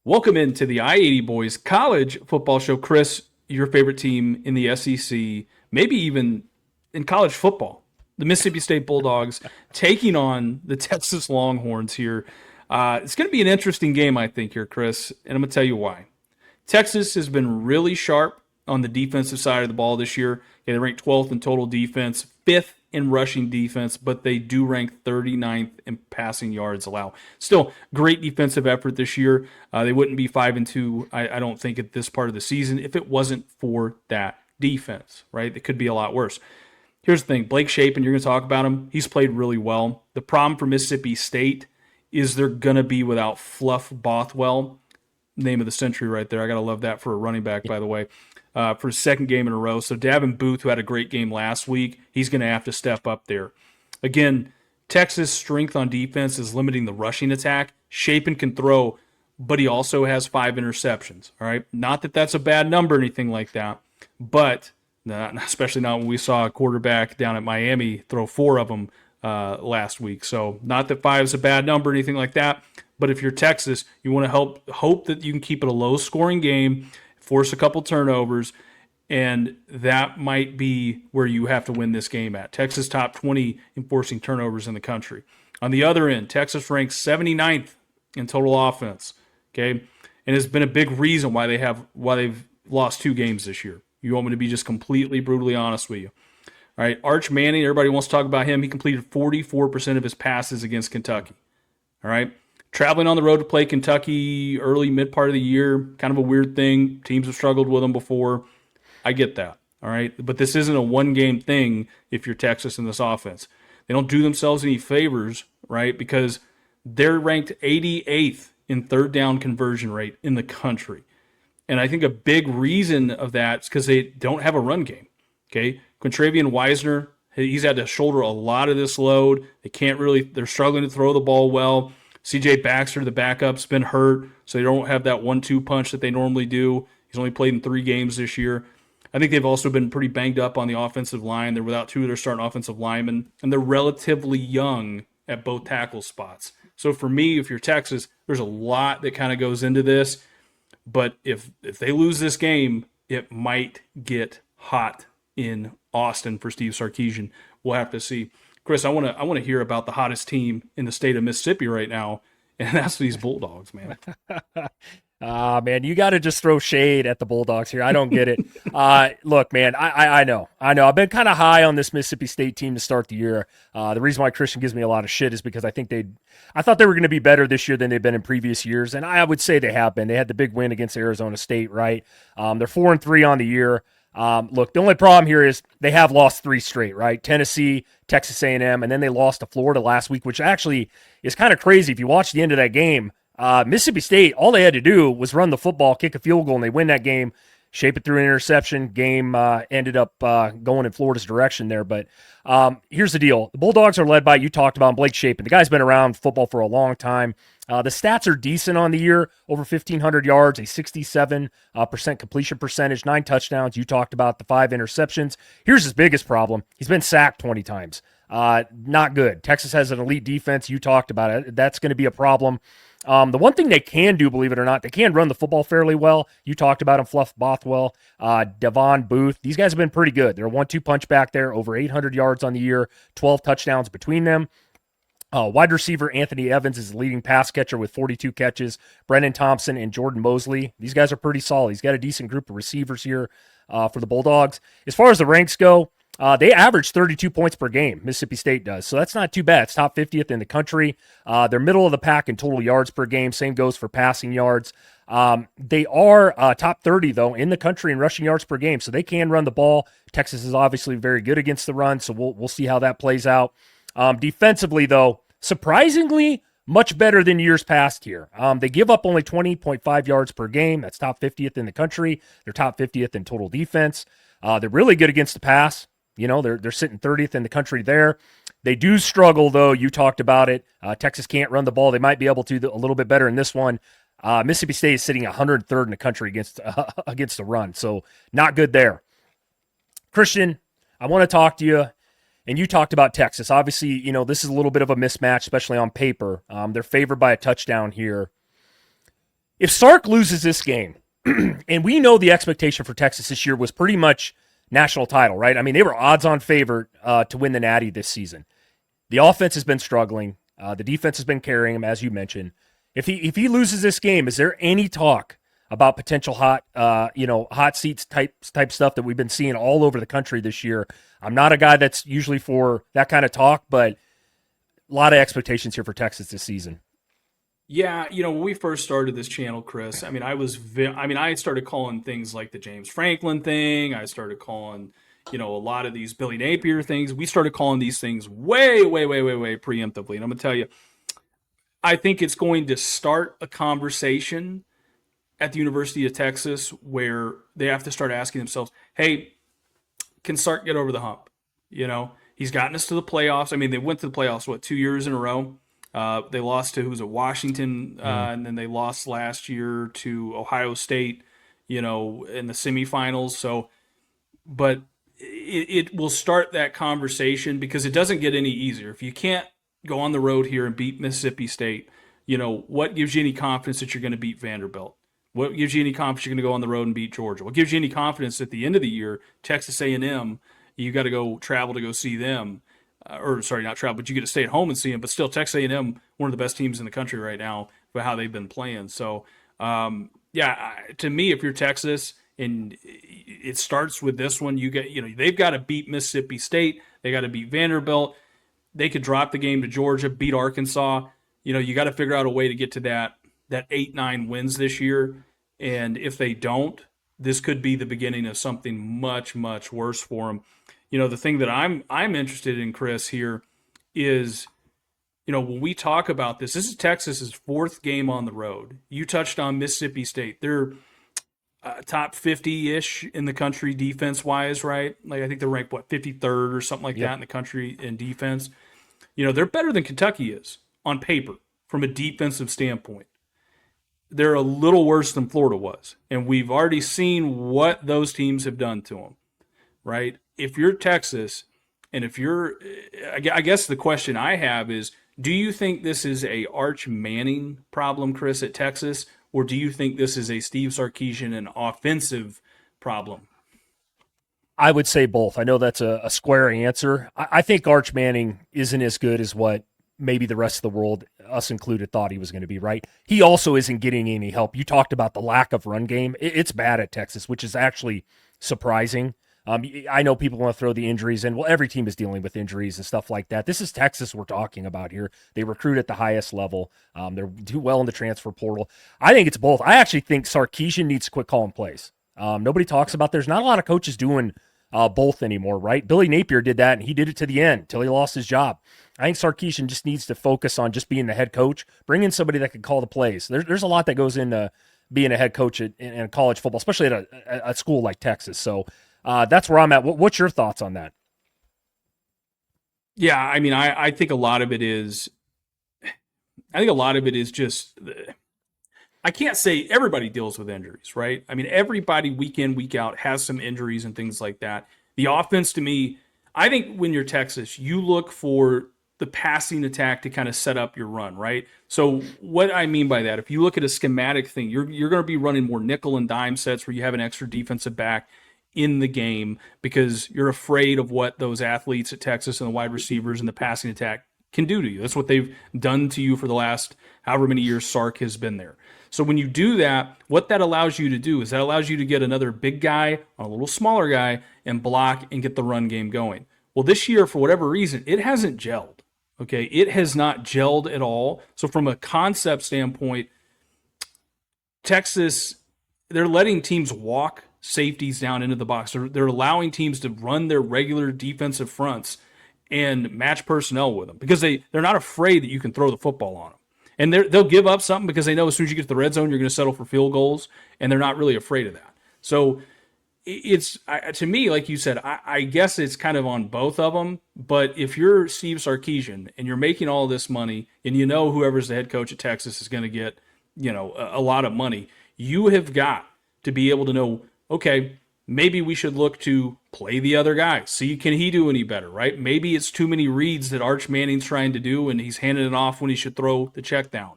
Welcome into the I-80 Boys College Football Show. Chris, your favorite team in the SEC, maybe even in college football, the Mississippi State Bulldogs taking on the Texas Longhorns here. It's going to be an interesting game, I think, here, Chris, and I'm going to tell you why. Texas has been really sharp on the defensive side of the ball this year. Okay, they ranked 12th in total defense, 5th in rushing defense, but they do rank 39th in passing yards allowed. Still, great defensive effort this year. They wouldn't be 5-2, I don't think, at this part of the season if it wasn't for that defense, right? It could be a lot worse. Here's the thing. Blake Shapen, you're going to talk about him. He's played really well. The problem for Mississippi State is they're going to be without Fluff Bothwell. Name of the century right there. I got to love that for a running back, by the way, for his second game in a row. So Davin Booth, who had a great game last week, he's going to have to step up there. Again, Texas' strength on defense is limiting the rushing attack. Shapen can throw, but he also has 5 interceptions. All right, not that that's a bad number or anything like that, but especially not when we saw a quarterback down at Miami throw 4 of them last week. So not that 5 is a bad number or anything like that. But if you're Texas, you want to hope that you can keep it a low-scoring game, force a couple turnovers, and that might be where you have to win this game at. Texas top 20 in forcing turnovers in the country. On the other end, Texas ranks 79th in total offense. Okay, and it's been a big reason why they've lost 2 games this year. You want me to be just completely brutally honest with you? All right, Arch Manning, everybody wants to talk about him. He completed 44% of his passes against Kentucky. All right. Traveling on the road to play Kentucky early, mid part of the year, kind of a weird thing. Teams have struggled with them before. I get that, all right? But this isn't a one-game thing if you're Texas in this offense. They don't do themselves any favors, right, because they're ranked 88th in third down conversion rate in the country. And I think a big reason of that is because they don't have a run game, okay? Quintravian Wisner, he's had to shoulder a lot of this load. They're struggling to throw the ball well. C.J. Baxter, the backup's been hurt, so they don't have that 1-2 punch that they normally do. He's only played in 3 games this year. I think they've also been pretty banged up on the offensive line. They're without 2 of their starting offensive linemen, and they're relatively young at both tackle spots. So for me, if you're Texas, there's a lot that kind of goes into this. But if they lose this game, it might get hot in Austin for Steve Sarkisian. We'll have to see. Chris, I want to hear about the hottest team in the state of Mississippi right now, and that's these Bulldogs, man. Man, you got to just throw shade at the Bulldogs here. I don't get it. Look, man, I know. I've been kind of high on this Mississippi State team to start the year. The reason why Christian gives me a lot of shit is because I thought they were going to be better this year than they've been in previous years, and I would say they have been. They had the big win against Arizona State, right? They're 4-3 on the year. Look, the only problem here is they have lost 3 straight, right? Tennessee, Texas A&M, and then they lost to Florida last week, which actually is kind of crazy. If you watch the end of that game, Mississippi State, all they had to do was run the football, kick a field goal, and they win that game, shape it through an interception. Game ended up going in Florida's direction there. But here's the deal. The Bulldogs are led by, you talked about, Blake Shapen. The guy's been around football for a long time. The stats are decent on the year, over 1,500 yards, a 67% completion percentage, 9 touchdowns. You talked about the 5 interceptions. Here's his biggest problem. He's been sacked 20 times. Not good. Texas has an elite defense. You talked about it. That's going to be a problem. The one thing they can do, believe it or not, they can run the football fairly well. You talked about him, Fluff Bothwell, Devon Booth. These guys have been pretty good. They're a 1-2 punch back there, over 800 yards on the year, 12 touchdowns between them. Wide receiver Anthony Evans is the leading pass catcher with 42 catches. Brennan Thompson and Jordan Mosley. These guys are pretty solid. He's got a decent group of receivers here for the Bulldogs. As far as the ranks go, they average 32 points per game, Mississippi State does. So that's not too bad. It's top 50th in the country. They're middle of the pack in total yards per game. Same goes for passing yards. They are top 30, though, in the country in rushing yards per game. So they can run the ball. Texas is obviously very good against the run, so we'll see how that plays out. Defensively, though, surprisingly much better than years past here. They give up only 20.5 yards per game. That's top 50th in the country. They're top 50th in total defense. They're really good against the pass. You know, they're sitting 30th in the country there. They do struggle, though. You talked about it. Texas can't run the ball. They might be able to a little bit better in this one. Mississippi State is sitting 103rd in the country against the run, so not good there. Christian, I want to talk to you, and you talked about Texas. Obviously, you know, this is a little bit of a mismatch, especially on paper. They're favored by a touchdown here. If Sark loses this game, and we know the expectation for Texas this year was pretty much national title, right? I mean, they were odds-on favorite to win the Natty this season. The offense has been struggling. The defense has been carrying him, as you mentioned. If he loses this game, is there any talk about potential hot seats type stuff that we've been seeing all over the country this year? I'm not a guy that's usually for that kind of talk, but a lot of expectations here for Texas this season. Yeah, when we first started this channel, Chris, I mean, I started calling things like the James Franklin thing. I started calling, a lot of these Billy Napier things. We started calling these things way, way, way, way, way preemptively. And I'm going to tell you, I think it's going to start a conversation at the University of Texas where they have to start asking themselves, hey, can Sark get over the hump? He's gotten us to the playoffs. I mean, they went to the playoffs, 2 years in a row? They lost to, who was it, Washington, and then they lost last year to Ohio State, in the semifinals. So, but it will start that conversation because it doesn't get any easier. If you can't go on the road here and beat Mississippi State, what gives you any confidence that you're going to beat Vanderbilt? What gives you any confidence you're going to go on the road and beat Georgia? What gives you any confidence at the end of the year, Texas A&M, you got to go travel to go see them? Or sorry, not travel, but you get to stay at home and see them. But still, Texas A&M, one of the best teams in the country right now, for how they've been playing. So, to me, if you're Texas and it starts with this one, they've got to beat Mississippi State, they got to beat Vanderbilt, they could drop the game to Georgia, beat Arkansas. You got to figure out a way to get to that 8-9 wins this year. And if they don't, this could be the beginning of something much, much worse for them. The thing that I'm interested in, Chris, here is, when we talk about this is Texas's fourth game on the road. You touched on Mississippi State. They're top 50-ish in the country defense-wise, right? Like, I think they're ranked, 53rd or something like that in the country in defense. They're better than Kentucky is on paper from a defensive standpoint. They're a little worse than Florida was, and we've already seen what those teams have done to them, right? If you're Texas, and I guess the question I have is, do you think this is a Arch Manning problem, Chris, at Texas, or do you think this is a Steve Sarkisian and offensive problem? I would say both. I know that's a square answer. I think Arch Manning isn't as good as what maybe the rest of the world, us included, thought he was going to be, right? He also isn't getting any help. You talked about the lack of run game. It's bad at Texas, which is actually surprising. I know people want to throw the injuries in. Well, every team is dealing with injuries and stuff like that. This is Texas we're talking about here. They recruit at the highest level. They're do well in the transfer portal. I think it's both. I actually think Sarkisian needs to quit calling plays. Nobody talks about, there's not a lot of coaches doing both anymore, right? Billy Napier did that, and he did it to the end till he lost his job. I think Sarkisian just needs to focus on just being the head coach, bring in somebody that can call the plays. There's a lot that goes into being a head coach in college football, especially at a school like Texas. So that's where I'm at. What's your thoughts on that? Yeah, I mean, I think a lot of it is just, I can't say everybody deals with injuries, right? I mean, everybody week in, week out has some injuries and things like that. The offense, to me, I think when you're Texas, you look for the passing attack to kind of set up your run, right? So what I mean by that, if you look at a schematic thing, you're going to be running more nickel and dime sets where you have an extra defensive back in the game because you're afraid of what those athletes at Texas and the wide receivers and the passing attack can do to you. That's what they've done to you for the last however many years Sark has been there. So when you do that, what that allows you to do is that allows you to get another big guy on a little smaller guy and block and get the run game going. Well, this year, for whatever reason, it hasn't gelled. Okay, it has not gelled at all. So from a concept standpoint, Texas, they're letting teams walk safeties down into the box. They're allowing teams to run their regular defensive fronts and match personnel with them because they're not afraid that you can throw the football on them. And they'll give up something because they know as soon as you get to the red zone, you're going to settle for field goals, and they're not really afraid of that. So it's, to me, like you said, I guess it's kind of on both of them. But if you're Steve Sarkisian and you're making all this money, and you know whoever's the head coach at Texas is going to get, a lot of money, you have got to be able to know, okay, maybe we should look to play the other guy. See, can he do any better, right? Maybe it's too many reads that Arch Manning's trying to do, and he's handing it off when he should throw the check down,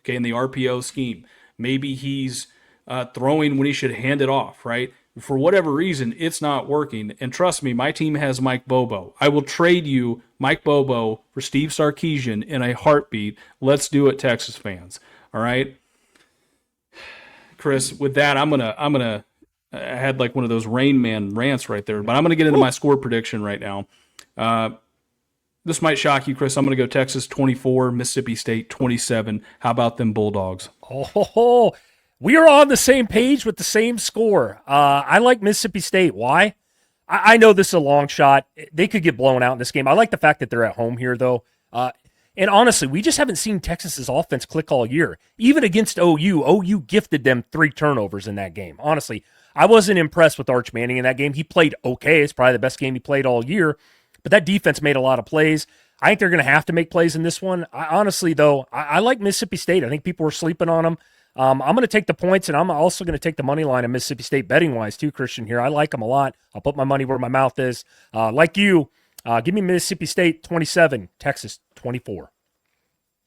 okay, in the RPO scheme. Maybe he's throwing when he should hand it off, right? For whatever reason, it's not working. And trust me, my team has Mike Bobo. I will trade you Mike Bobo for Steve Sarkisian in a heartbeat. Let's do it, Texas fans. All right, Chris. With that, I'm gonna. I had like one of those Rain Man rants right there, but I'm gonna get into my score prediction right now. This might shock you, Chris. I'm going to go Texas 24, Mississippi State 27. How about them Bulldogs? Oh, we are on the same page with the same score. I like Mississippi State. Why? I know this is a long shot. They could get blown out in this game. I like the fact that they're at home here, though. And honestly, we just haven't seen Texas's offense click all year. Even against OU gifted them 3 turnovers in that game. Honestly, I wasn't impressed with Arch Manning in that game. He played okay. It's probably the best game he played all year. But that defense made a lot of plays. I think they're going to have to make plays in this one. Honestly, though, I like Mississippi State. I think people were sleeping on them. I'm going to take the points, and I'm also going to take the money line of Mississippi State betting-wise too, Christian, here. I like them a lot. I'll put my money where my mouth is. Like you, give me Mississippi State 27, Texas 24.